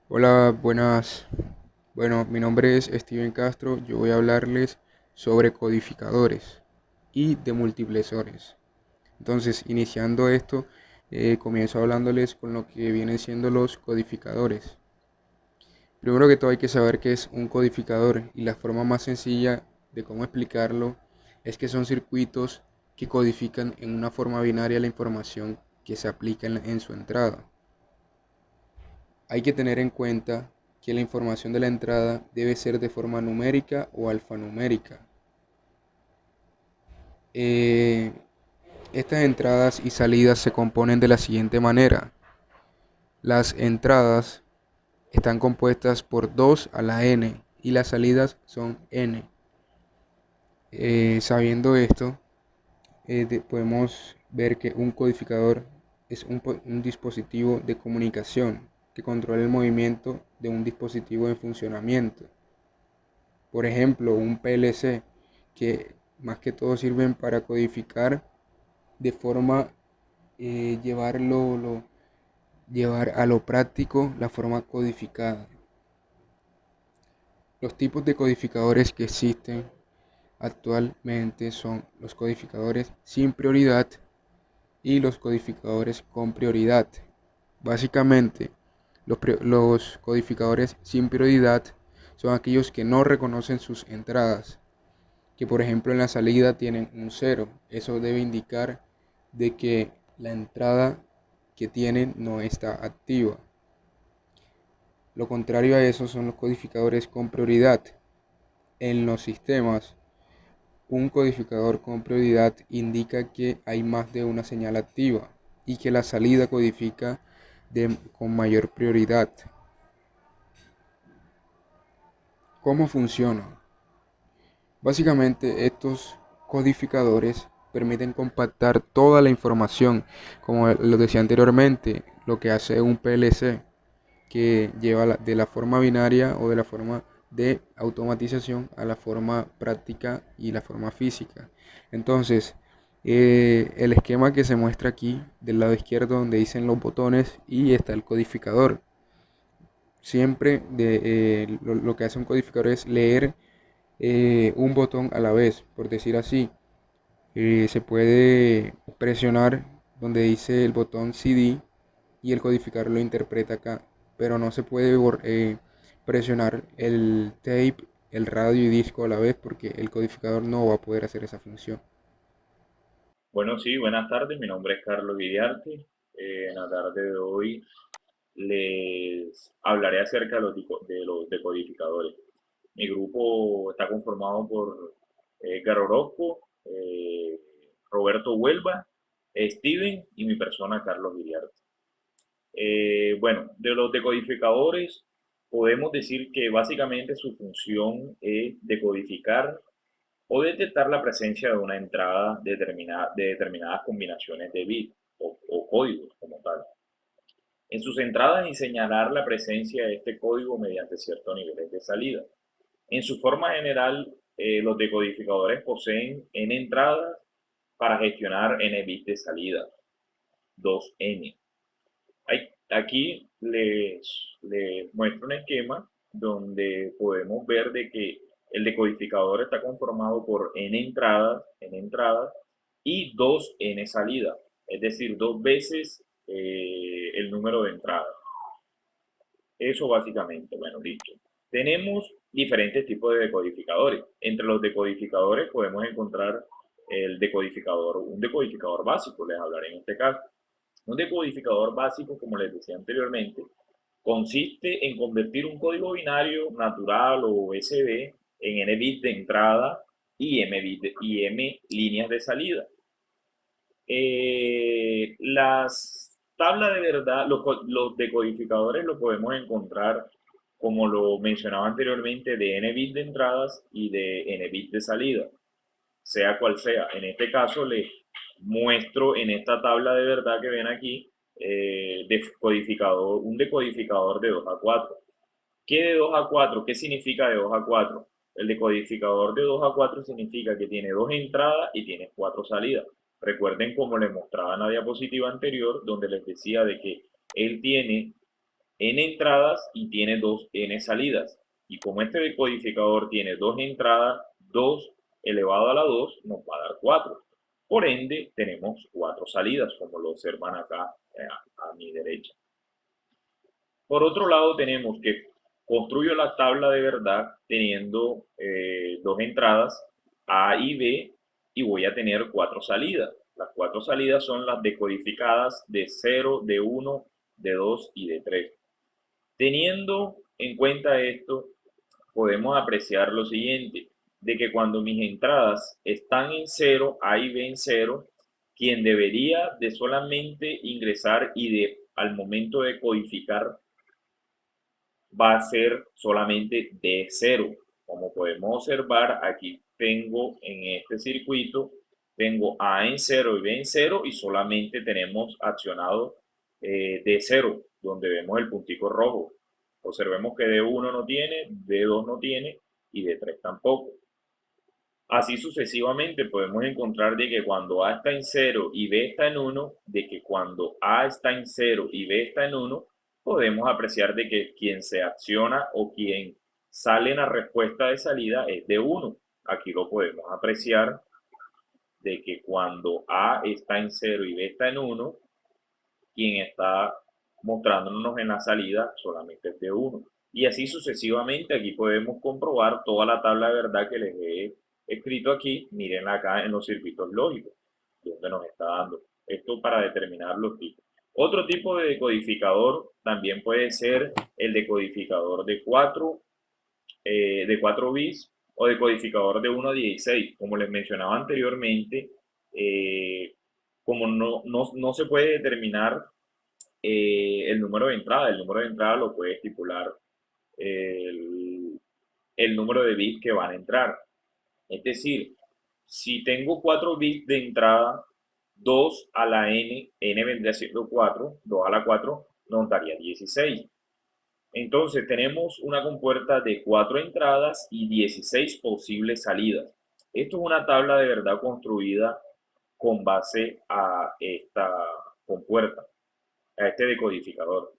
Hola, buenas. Bueno, mi nombre es Steven Castro. Yo voy a hablarles sobre codificadores y demultiplexores. Entonces, iniciando esto, comienzo hablándoles con lo que vienen siendo los codificadores. Primero que todo hay que saber qué es un codificador y la forma más sencilla de cómo explicarlo es que son circuitos que codifican en una forma binaria la información que se aplica en su entrada. Hay que tener en cuenta que la información de la entrada debe ser de forma numérica o alfanumérica. Eh, Estas entradas y salidas se componen de la siguiente manera. Las entradas están compuestas por 2 a la n y las salidas son n. Sabiendo esto, podemos ver que un codificador es un dispositivo de comunicación que controla el movimiento de un dispositivo en funcionamiento. Por ejemplo, un PLC que más que todo sirven para codificar de forma llevar a lo práctico la forma codificada. Los tipos de codificadores que existen actualmente son los codificadores sin prioridad y los codificadores con prioridad. Básicamente, los codificadores sin prioridad son aquellos que no reconocen sus entradas, que por ejemplo en la salida tienen un cero. Eso debe indicar de que la entrada que tienen no está activa. Lo contrario a eso son los codificadores con prioridad. En los sistemas, un codificador con prioridad indica que hay más de una señal activa y que la salida codifica con mayor prioridad. ¿Cómo funciona? Básicamente estos codificadores permiten compactar toda la información, como lo decía anteriormente, lo que hace un PLC, que lleva de la forma binaria o de la forma de automatización a la forma práctica y la forma física. Entonces, el esquema que se muestra aquí del lado izquierdo donde dicen los botones y está el codificador. Siempre lo que hace un codificador es leer un botón a la vez, por decir así. Se puede presionar donde dice el botón CD y el codificador lo interpreta acá, pero no se puede presionar el tape, el radio y disco a la vez porque el codificador no va a poder hacer esa función. Bueno, sí, buenas tardes. Mi nombre es Carlos Guidiarte. En la tarde de hoy les hablaré acerca de los decodificadores. Mi grupo está conformado por Edgar Orozco, Roberto Huelva, Steven y mi persona, Carlos Guidiarte. Bueno, de los decodificadores podemos decir que básicamente su función es decodificar o detectar la presencia de una entrada de determinadas combinaciones de bits o códigos como tal. En sus entradas y señalar la presencia de este código mediante ciertos niveles de salida. En su forma general, los decodificadores poseen n entradas para gestionar n bits de salida, 2n. Aquí les muestro un esquema donde podemos ver de que el decodificador está conformado por n entradas y 2n salidas, es decir, dos veces el número de entradas. Eso básicamente, bueno, listo. Tenemos diferentes tipos de decodificadores. Entre los decodificadores podemos encontrar un decodificador básico, les hablaré en este caso. Un decodificador básico, como les decía anteriormente, consiste en convertir un código binario natural o USB en n bits de entrada y m líneas de salida. Las tablas de verdad, los decodificadores lo podemos encontrar, como lo mencionaba anteriormente, de n bits de entradas y de n bits de salida, sea cual sea. En este caso les muestro en esta tabla de verdad que ven aquí un decodificador de 2 a 4. ¿Qué de 2 a 4? ¿Qué significa de 2 a 4? El decodificador de 2 a 4 significa que tiene dos entradas y tiene cuatro salidas. Recuerden como les mostraba en la diapositiva anterior, donde les decía de que él tiene n entradas y tiene 2n salidas. Y como este decodificador tiene 2 entradas, 2 elevado a la 2 nos va a dar 4. Por ende, tenemos 4 salidas, como lo observan acá a mi derecha. Por otro lado, tenemos que construyo la tabla de verdad teniendo 2 entradas, A y B, y voy a tener 4 salidas. Las 4 salidas son las decodificadas de 0, de 1, de 2 y de 3. Teniendo en cuenta esto, podemos apreciar lo siguiente, de que cuando mis entradas están en 0, A y B en 0, quien debería de solamente ingresar y al momento de codificar va a ser solamente D0. Como podemos observar, aquí tengo en este circuito, tengo A en 0 y B en 0 y solamente tenemos accionado D0, donde vemos el puntico rojo. Observemos que D1 no tiene, D2 no tiene y D3 tampoco. Así sucesivamente podemos encontrar de que cuando A está en 0 y B está en 1, de que cuando A está en 0 y B está en 1, podemos apreciar de que quien se acciona o quien sale en la respuesta de salida es de 1. Aquí lo podemos apreciar de que cuando A está en 0 y B está en 1, quien está mostrándonos en la salida solamente es de 1. Y así sucesivamente, aquí podemos comprobar toda la tabla de verdad que les he escrito aquí. Miren acá en los circuitos lógicos, donde nos está dando esto para determinar los tipos. Otro tipo de decodificador también puede ser el decodificador de 4 bits o decodificador de 1 a 16. Como les mencionaba anteriormente, eh, como no se puede determinar el número de entrada. El número de entrada lo puede estipular el, el número de bits que van a entrar. Es decir, si tengo 4 bits de entrada, 2 a la n vendría siendo 4, 2 a la 4 nos daría 16. Entonces tenemos una compuerta de 4 entradas y 16 posibles salidas. Esto es una tabla de verdad construida con base a esta compuerta, a este decodificador,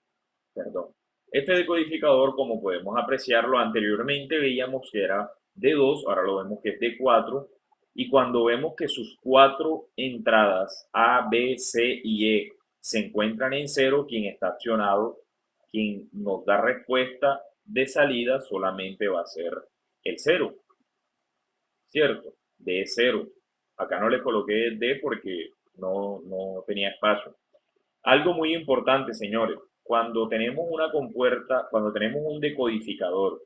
perdón. Este decodificador, como podemos apreciarlo anteriormente, veíamos que era de 2, ahora lo vemos que es de 4, y cuando vemos que sus 4 entradas A, B, C y E se encuentran en 0, quien está accionado, quien nos da respuesta de salida solamente va a ser el 0, ¿cierto? De 0. Acá no le coloqué D porque no tenía espacio. Algo muy importante, señores, cuando tenemos una compuerta, cuando tenemos un decodificador,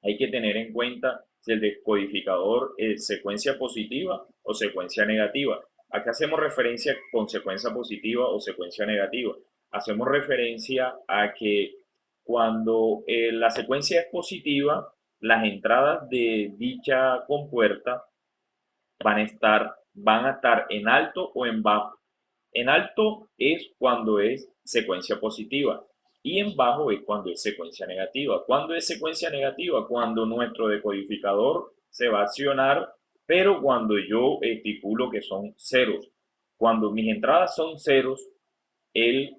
hay que tener en cuenta si el decodificador es secuencia positiva o secuencia negativa. Acá hacemos referencia con secuencia positiva o secuencia negativa. Hacemos referencia a que cuando la secuencia es positiva, las entradas de dicha compuerta van a estar en alto o en bajo. En alto es cuando es secuencia positiva y en bajo es cuando es secuencia negativa. ¿Cuándo es secuencia negativa? Cuando nuestro decodificador se va a accionar, pero cuando yo estipulo que son ceros. Cuando mis entradas son ceros, el,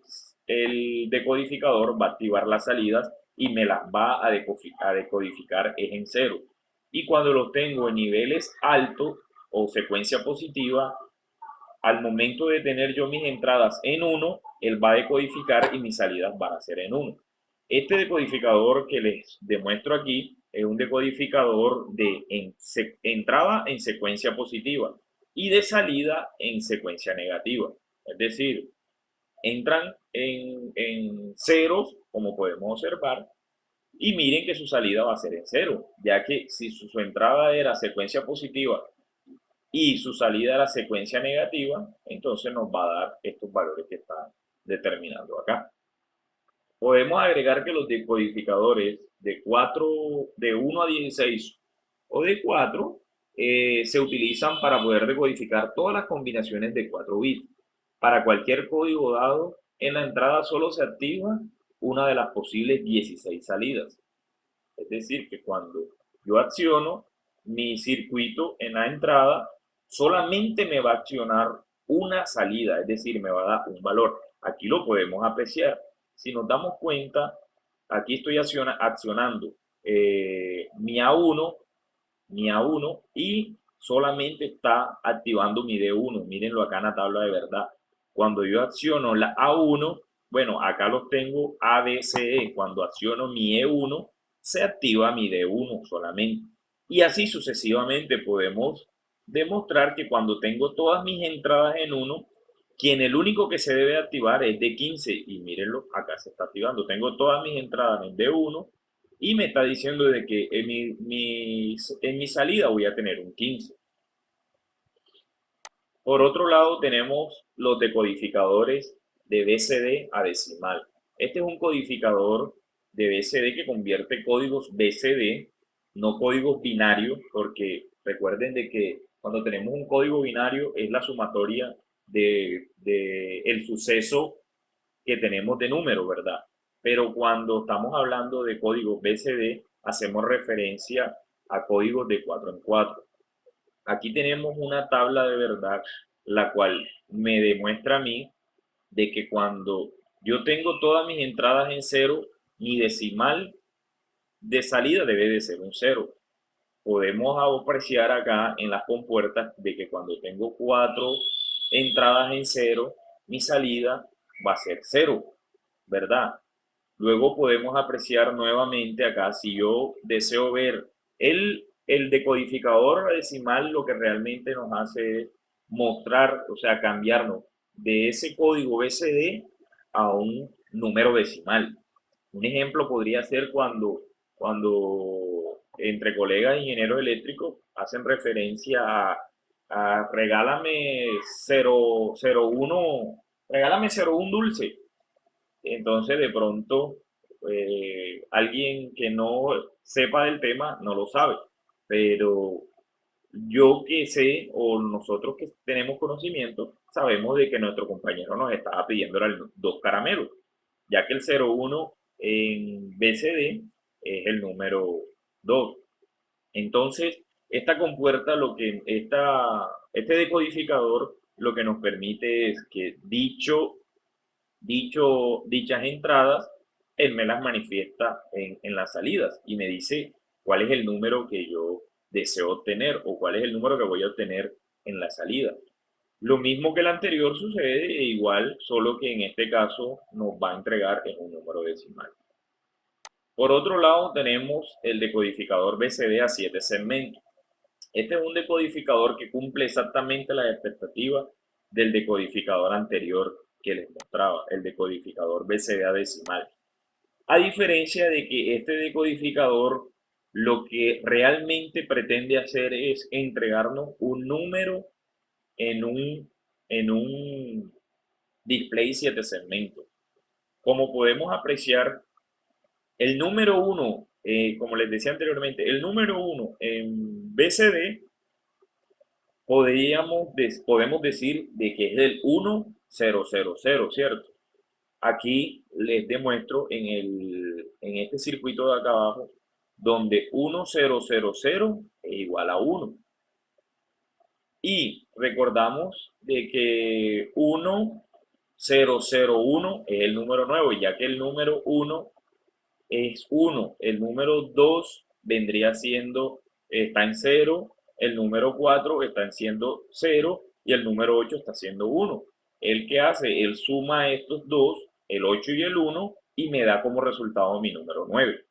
el decodificador va a activar las salidas y me las va a decodificar es en cero. Y cuando los tengo en niveles altos o secuencia positiva, al momento de tener yo mis entradas en 1, él va a decodificar y mis salidas van a ser en 1. Este decodificador que les demuestro aquí es un decodificador de entrada en secuencia positiva y de salida en secuencia negativa. Es decir, entran en ceros, como podemos observar, y miren que su salida va a ser en cero, ya que si su entrada era secuencia positiva y su salida era secuencia negativa, entonces nos va a dar estos valores que están determinando acá. Podemos agregar que los decodificadores de 1 a 16 o de 4 se utilizan para poder decodificar todas las combinaciones de 4 bits. Para cualquier código dado, en la entrada solo se activa una de las posibles 16 salidas. Es decir, que cuando yo acciono mi circuito en la entrada, solamente me va a accionar una salida, es decir, me va a dar un valor. Aquí lo podemos apreciar. Si nos damos cuenta, Aquí estoy accionando mi A1 y solamente está activando mi D1. Mírenlo acá en la tabla de verdad. Cuando yo acciono la A1, bueno, acá los tengo A, B, C, E. Cuando acciono mi E1, se activa mi D1 solamente. Y así sucesivamente podemos demostrar que cuando tengo todas mis entradas en uno, quien el único que se debe activar es D15. Y mírenlo, acá se está activando. Tengo todas mis entradas en D1 y me está diciendo de que en mi salida voy a tener un 15. Por otro lado, tenemos los decodificadores de BCD a decimal. Este es un codificador de BCD que convierte códigos BCD, no códigos binarios, porque recuerden de que cuando tenemos un código binario es la sumatoria de el suceso que tenemos de número, ¿verdad? Pero cuando estamos hablando de códigos BCD, hacemos referencia a códigos de 4 en 4. Aquí tenemos una tabla de verdad, la cual me demuestra a mí de que cuando yo tengo todas mis entradas en cero, mi decimal de salida debe de ser un cero. Podemos apreciar acá en las compuertas de que cuando tengo 4 entradas en cero, mi salida va a ser cero, ¿verdad? Luego podemos apreciar nuevamente acá, si yo deseo ver el decodificador decimal, lo que realmente nos hace es mostrar, o sea, cambiarnos de ese código BCD a un número decimal. Un ejemplo podría ser cuando entre colegas ingenieros eléctricos hacen referencia a regálame 001, regálame 01 dulce. Entonces, de pronto, alguien que no sepa del tema no lo sabe, pero yo que sé, o nosotros que tenemos conocimiento, sabemos de que nuestro compañero nos estaba pidiendo eran 2 caramelos, ya que el 01 en BCD es el número 2. Entonces, esta compuerta, este decodificador, lo que nos permite es que dichas entradas, él me las manifiesta en las salidas y me dice cuál es el número que yo deseo obtener o cuál es el número que voy a obtener en la salida. Lo mismo que el anterior sucede, e igual, solo que en este caso nos va a entregar en un número decimal. Por otro lado, tenemos el decodificador BCD a 7 segmentos. Este es un decodificador que cumple exactamente las expectativas del decodificador anterior que les mostraba, el decodificador BCD decimal. A diferencia de que este decodificador lo que realmente pretende hacer es entregarnos un número en un display 7 segmentos. Como podemos apreciar, el número 1, como les decía anteriormente, el número 1 en BCD podemos decir de que es del 1000, ¿cierto? Aquí les demuestro en este circuito de acá abajo, donde 1000 es igual a 1. Y recordamos de que 1001 es el número nuevo, ya que el número 1 es 1, el número 2 vendría siendo, está en 0, el número 4 está en siendo 0 y el número 8 está siendo 1. ¿El que hace? Él suma estos dos, el 8 y el 1, y me da como resultado mi número 9,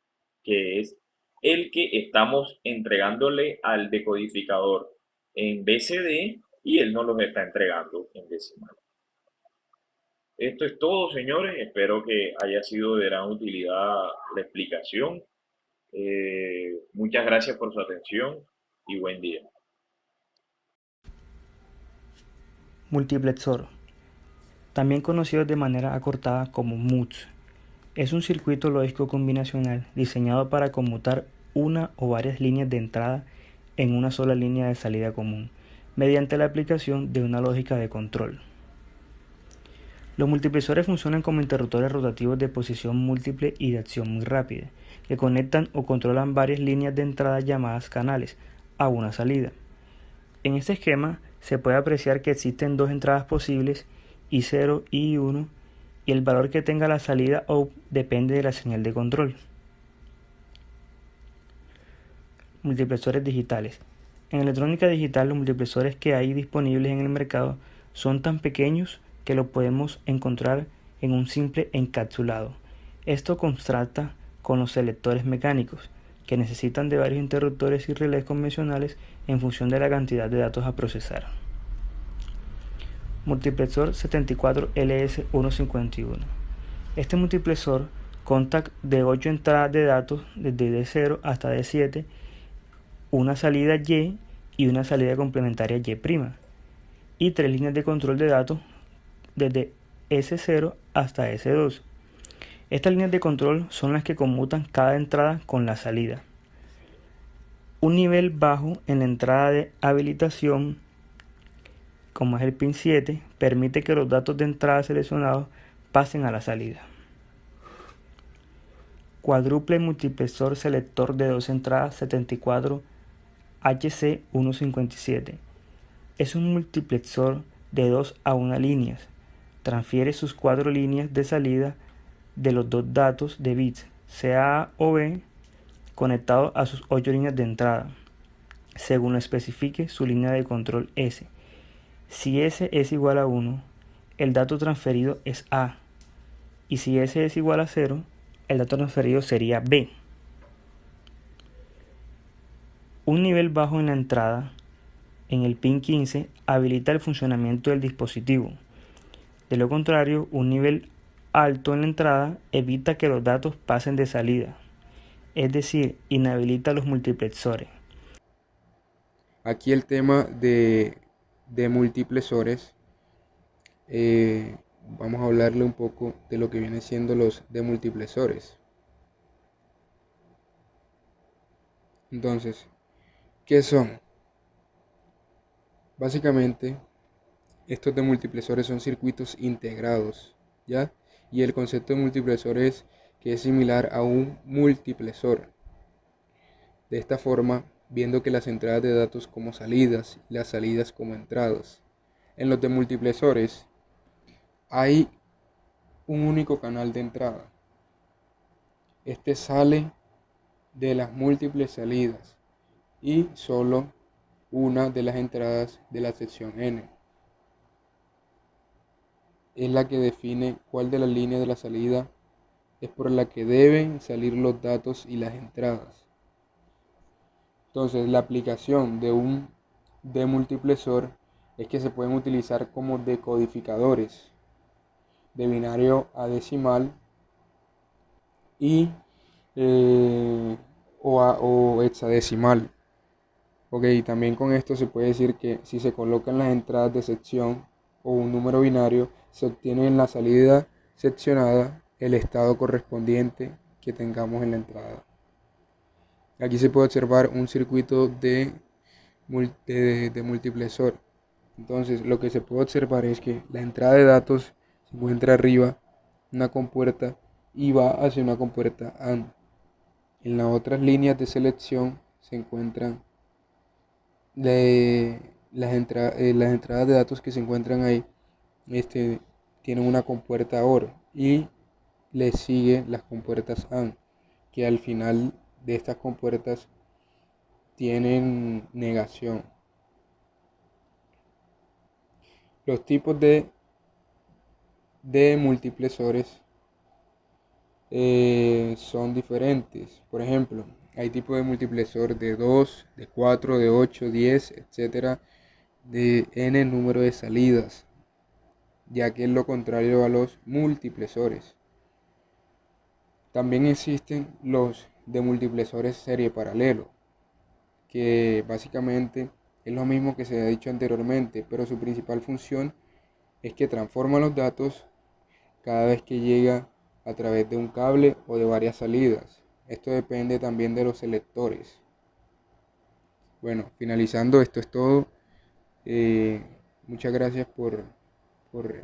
que es el que estamos entregándole al decodificador en BCD y él nos los está entregando en decimal. Esto es todo, señores. Espero que haya sido de gran utilidad la explicación. Muchas gracias por su atención y buen día. Multiplexor, también conocido de manera acortada como MUX, es un circuito lógico combinacional diseñado para conmutar una o varias líneas de entrada en una sola línea de salida común, mediante la aplicación de una lógica de control. Los multiplexores funcionan como interruptores rotativos de posición múltiple y de acción muy rápida, que conectan o controlan varias líneas de entrada llamadas canales a una salida. En este esquema se puede apreciar que existen dos entradas posibles, I0 y I1, y el valor que tenga la salida OUT depende de la señal de control. Multiplexores digitales. En electrónica digital, los multiplexores que hay disponibles en el mercado son tan pequeños que los podemos encontrar en un simple encapsulado. Esto contrasta con los selectores mecánicos, que necesitan de varios interruptores y relés convencionales en función de la cantidad de datos a procesar. Multiplexor 74LS151. Este multiplexor cuenta de 8 entradas de datos desde D0 hasta D7, una salida Y y una salida complementaria Y', y 3 líneas de control de datos desde S0 hasta S2. Estas líneas de control son las que conmutan cada entrada con la salida. Un nivel bajo en la entrada de habilitación, como es el pin 7, permite que los datos de entrada seleccionados pasen a la salida. Cuádruple multiplexor selector de 2 entradas 74HC157. Es un multiplexor de 2 a 1 líneas. Transfiere sus 4 líneas de salida de los dos datos de bits, sea A o B, conectados a sus 8 líneas de entrada, según lo especifique su línea de control S. Si S es igual a 1, el dato transferido es A, y si S es igual a 0, el dato transferido sería B. Un nivel bajo en la entrada, en el pin 15, habilita el funcionamiento del dispositivo. De lo contrario, un nivel alto en la entrada evita que los datos pasen de salida, es decir, inhabilita los multiplexores. Aquí el tema de multiplexores, vamos a hablarle un poco de lo que vienen siendo los demultiplexores. Entonces, ¿qué son? Básicamente, estos demultiplexores son circuitos integrados, ¿ya? Y el concepto de multiplexor es que es similar a un multiplexor. De esta forma, viendo que las entradas de datos como salidas y las salidas como entradas. En los demultiplexores hay un único canal de entrada. Este sale de las múltiples salidas y solo una de las entradas de la sección N es la que define cuál de las líneas de la salida es por la que deben salir los datos y las entradas. Entonces, la aplicación de un demultiplexor es que se pueden utilizar como decodificadores de binario a decimal y o hexadecimal. Ok, también con esto se puede decir que si se colocan las entradas de sección o un número binario, se obtiene en la salida seccionada el estado correspondiente que tengamos en la entrada. Aquí se puede observar un circuito de multiplexor. Entonces, lo que se puede observar es que la entrada de datos se encuentra arriba, una compuerta, y va hacia una compuerta AND. En las otras líneas de selección se encuentran las entradas de datos que se encuentran ahí, tienen una compuerta OR y le sigue las compuertas AND, que al final de estas compuertas tienen negación. Los tipos de multiplexores son diferentes. Por ejemplo, hay tipos de multiplexor de 2, de 4, de 8, 10, etcétera, de n número de salidas, ya que es lo contrario a los multiplexores. También existen los demultiplexores serie paralelo, que básicamente es lo mismo que se ha dicho anteriormente, pero su principal función es que transforma los datos cada vez que llega a través de un cable o de varias salidas. Esto depende también de los selectores. Bueno, finalizando, esto es todo. Muchas gracias por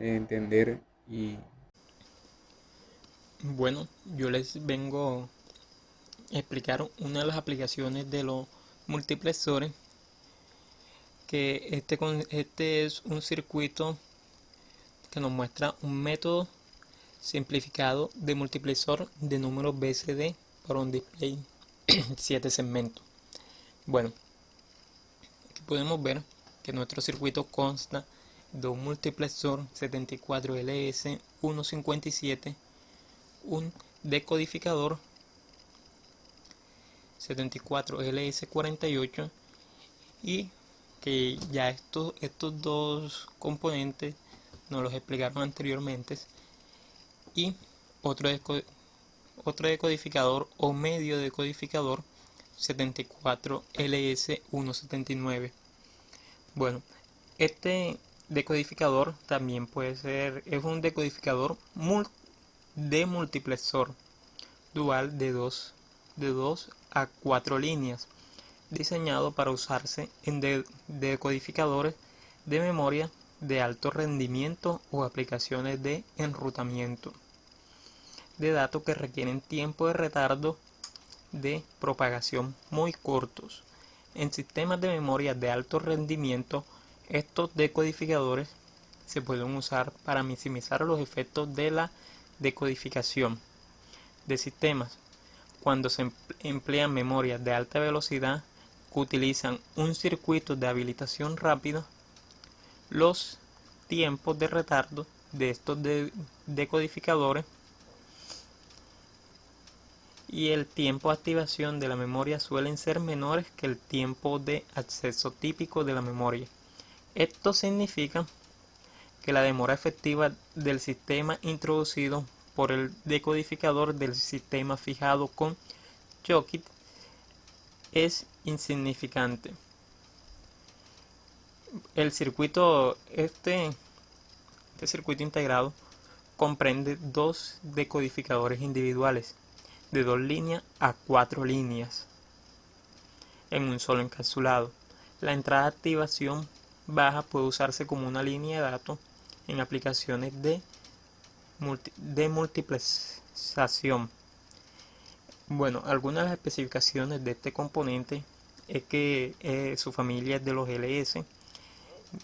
entender y Bueno, yo les vengo a explicar una de las aplicaciones de los multiplexores, que este es un circuito que nos muestra un método simplificado demultiplexor de números BCD para un display 7 segmentos. Bueno, aquí podemos ver que nuestro circuito consta de un multiplexor 74LS157, un decodificador 74LS48 y que ya estos dos componentes nos los explicaron anteriormente, y otro decodificador o medio decodificador 74LS179. Bueno, este decodificador también puede ser, es un decodificador de multiplexor dual de 2 a 4 líneas, diseñado para usarse en decodificadores de memoria de alto rendimiento o aplicaciones de enrutamiento de datos que requieren tiempo de retardo de propagación muy cortos. En sistemas de memoria de alto rendimiento, estos decodificadores se pueden usar para maximizar los efectos de la decodificación de sistemas. Cuando se emplean memorias de alta velocidad que utilizan un circuito de habilitación rápido, los tiempos de retardo de estos decodificadores y el tiempo de activación de la memoria suelen ser menores que el tiempo de acceso típico de la memoria. Esto significa que la demora efectiva del sistema introducido por el decodificador del sistema fijado con Schottky es insignificante. El circuito, este circuito integrado comprende dos decodificadores individuales de 2 líneas a 4 líneas en un solo encapsulado. La entrada de activación baja puede usarse como una línea de datos en aplicaciones de multiplexación. Bueno, algunas de las especificaciones de este componente es que su familia es de los LS,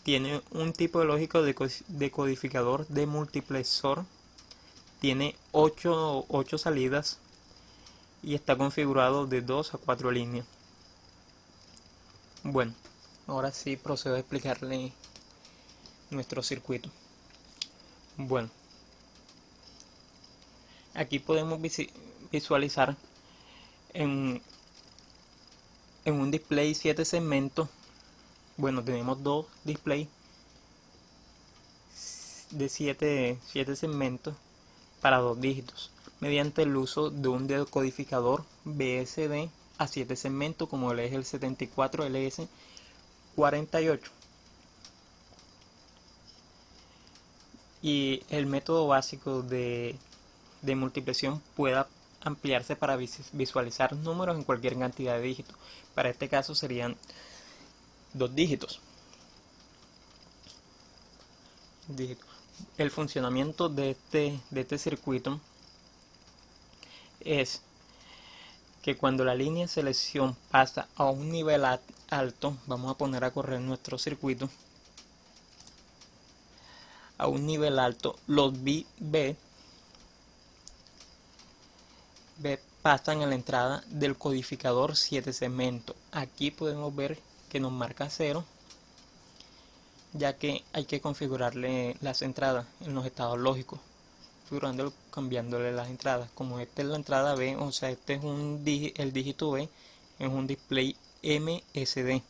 tiene un tipo de lógica de decodificador de multiplexor, tiene 8 salidas y está configurado de 2 a 4 líneas. Bueno, ahora sí procedo a explicarle nuestro circuito. Bueno, aquí podemos visualizar en un display 7 segmentos. Bueno, tenemos dos displays de 7 segmentos para 2 dígitos, mediante el uso de un decodificador BSD a 7 segmentos como es el 74LS48. Y el método básico de multiplicación puede ampliarse para visualizar números en cualquier cantidad de dígitos. Para este caso serían 2 dígitos. El funcionamiento de este circuito es que cuando la línea de selección pasa a un nivel alto, vamos a poner a correr nuestro circuito a un nivel alto, los bits B pasan a la entrada del codificador 7 segmentos. Aquí podemos ver que nos marca 0, ya que hay que configurarle las entradas en los estados lógicos, cambiándole las entradas. Como esta es la entrada B, o sea, este es el dígito B, es un display MSD.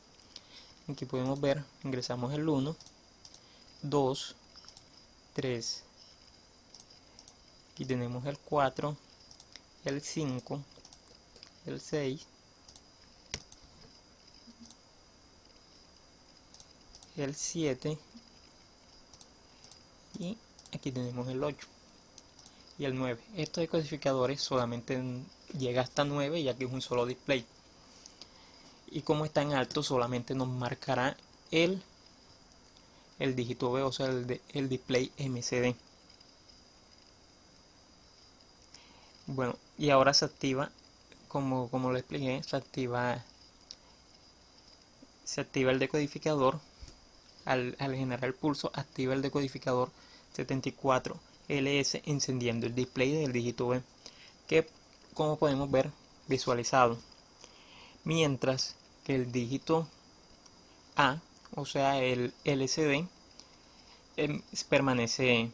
Aquí podemos ver, ingresamos el 1, 2, 3, aquí tenemos el 4, el 5, el 6, el 7 y aquí tenemos el 8 y el 9. Estos decodificadores solamente llega hasta 9, ya que es un solo display, y como está en alto solamente nos marcará el dígito B, o sea el display MCD. Bueno, y ahora se activa, como lo expliqué, se activa el decodificador. Al generar el pulso, activa el decodificador LS encendiendo el display del dígito B, que como podemos ver visualizado, mientras que el dígito A, o sea el LCD, permanece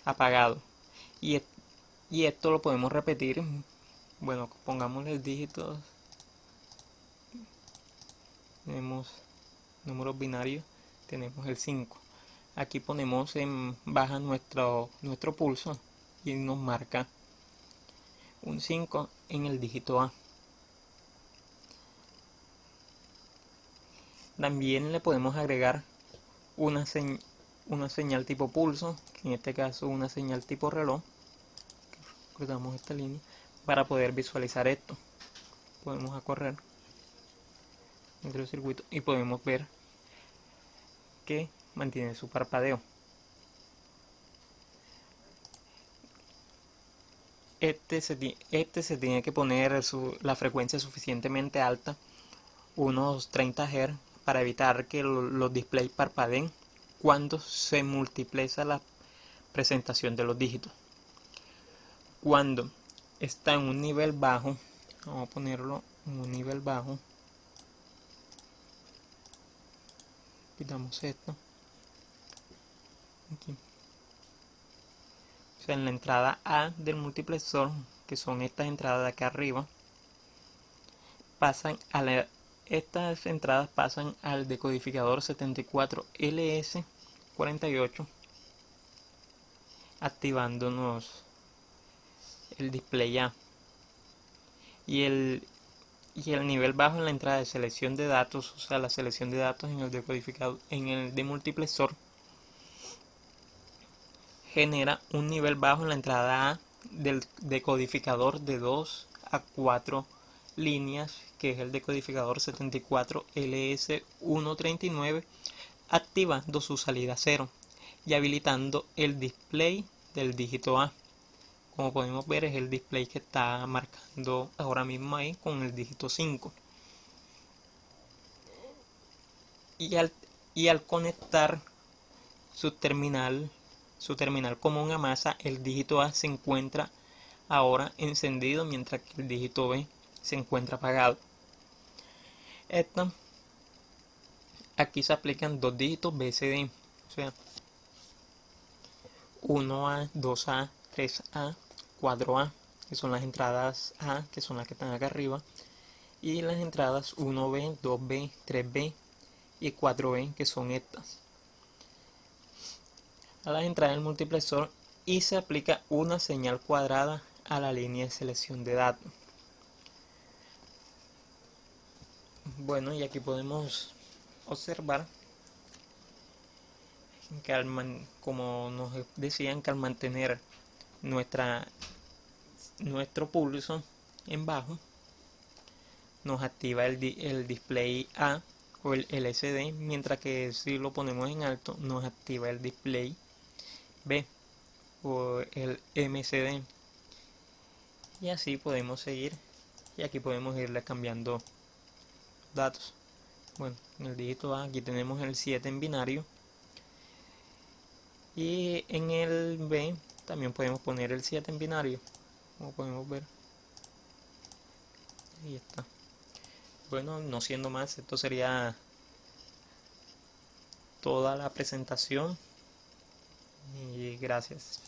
apagado. Y, y esto lo podemos repetir. Bueno, pongamos el dígito, tenemos números binarios, tenemos el 5. Aquí ponemos en baja nuestro pulso y nos marca un 5 en el dígito A. También le podemos agregar una señal tipo pulso, en este caso una señal tipo reloj. Cruzamos esta línea para poder visualizar esto. Podemos correr entre el circuito y podemos ver que mantiene su parpadeo. Este se tiene que poner la frecuencia suficientemente alta, unos 30 Hz, para evitar que los displays parpadeen cuando se multiplica la presentación de los dígitos. Cuando está en un nivel bajo, vamos a ponerlo en un nivel bajo, quitamos esto aquí. O sea, en la entrada A del multiplexor, que son estas entradas de acá arriba, estas entradas pasan al decodificador 74LS48, activándonos el display A. Y el nivel bajo en la entrada de selección de datos, o sea, la selección de datos en el decodificador, en el demultiplexor, genera un nivel bajo en la entrada A del decodificador de 2 a 4 líneas, que es el decodificador 74LS139, activando su salida 0 y habilitando el display del dígito A. Como podemos ver, es el display que está marcando ahora mismo ahí con el dígito 5. Y al conectar su terminal común a masa, el dígito A se encuentra ahora encendido, mientras que el dígito B se encuentra apagado. Aquí se aplican dos dígitos BCD, o sea, 1A, 2A, 3A, 4A, que son las entradas A, que son las que están acá arriba, y las entradas 1B, 2B, 3B y 4B, que son estas, a las entradas del multiplexor, y se aplica una señal cuadrada a la línea de selección de datos. Bueno, y aquí podemos observar que como nos decían, que al mantener nuestro pulso en bajo, nos activa el display A o el LCD, mientras que si lo ponemos en alto nos activa el display B o el MCD, y así podemos seguir. Y aquí podemos irle cambiando datos. Bueno, en el dígito A aquí tenemos el 7 en binario, y en el B también podemos poner el 7 en binario, como podemos ver. Ahí está. Bueno, no siendo más, esto sería toda la presentación y gracias.